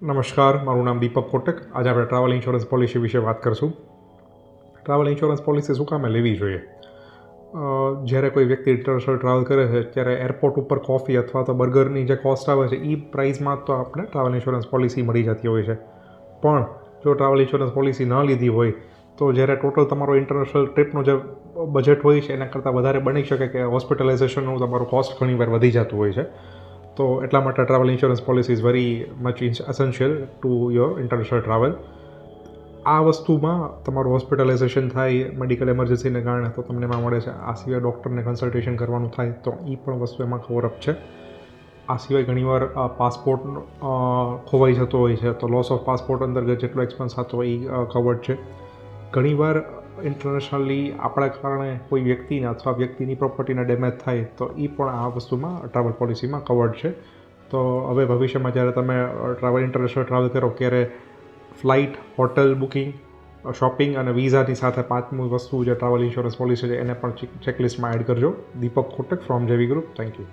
નમસ્કાર, મારું નામ દીપક કોટક. આજે આપણે ટ્રાવેલ ઇન્સ્યોરન્સ પોલિસી વિશે વાત કરીશું. ટ્રાવેલ ઇન્સ્યોરન્સ પોલિસી શું કામે લેવી જોઈએ? જ્યારે કોઈ વ્યક્તિ ઇન્ટરનેશનલ ટ્રાવેલ કરે છે ત્યારે એરપોર્ટ ઉપર કોફી અથવા તો બર્ગરની જે કોસ્ટ આવે છે એ પ્રાઇસમાં તો આપણે ટ્રાવેલ ઇન્સ્યોરન્સ પોલિસી મળી જતી હોય છે. પણ જો ટ્રાવેલ ઇન્સ્યોરન્સ પોલિસી ન લીધી હોય તો જ્યારે ટોટલ તમારો ઇન્ટરનેશનલ ટ્રીપનો જે બજેટ હોય છે એના કરતાં વધારે બની શકે કે હોસ્પિટલાઇઝેશનનું તમારું કોસ્ટ ઘણીવાર વધી જતું હોય છે. તો એટલા માટે travel insurance policy is very much essential to your international travel. આ વસ્તુમાં તમારું હોસ્પિટલાઇઝેશન થાય મેડિકલ એમરજન્સીને કારણે તો તમને એમાં મળે છે. આ સિવાય ડૉક્ટરને કન્સલ્ટેશન કરવાનું થાય તો એ પણ વસ્તુ એમાં કવરઅપ છે. આ સિવાય ઘણીવાર પાસપોર્ટ ખોવાઈ જતો હોય છે તો લોસ ઓફ પાસપોર્ટ અંતર્ગત જેટલો એક્સપેન્સ થતો હોય એ કવર્ડ છે. ઘણીવાર ઇન્ટરનેશનલી આપણા કારણે કોઈ વ્યક્તિને અથવા વ્યક્તિની પ્રોપર્ટીને ડેમેજ થાય તો એ પણ આ વસ્તુમાં ટ્રાવેલ પોલિસીમાં કવર્ડ છે. તો હવે ભવિષ્યમાં જ્યારે તમે ઇન્ટરનેશનલ ટ્રાવેલ કરો ત્યારે ફ્લાઇટ, હોટલ બુકિંગ, શોપિંગ અને વિઝાની સાથે પાંચમી વસ્તુ જે ટ્રાવેલ ઇન્સ્યોરન્સ પોલિસી છે એને પણ ચેકલિસ્ટમાં એડ કરજો. દીપક કોટક ફ્રોમ જેવી ગ્રુપ. Thank you.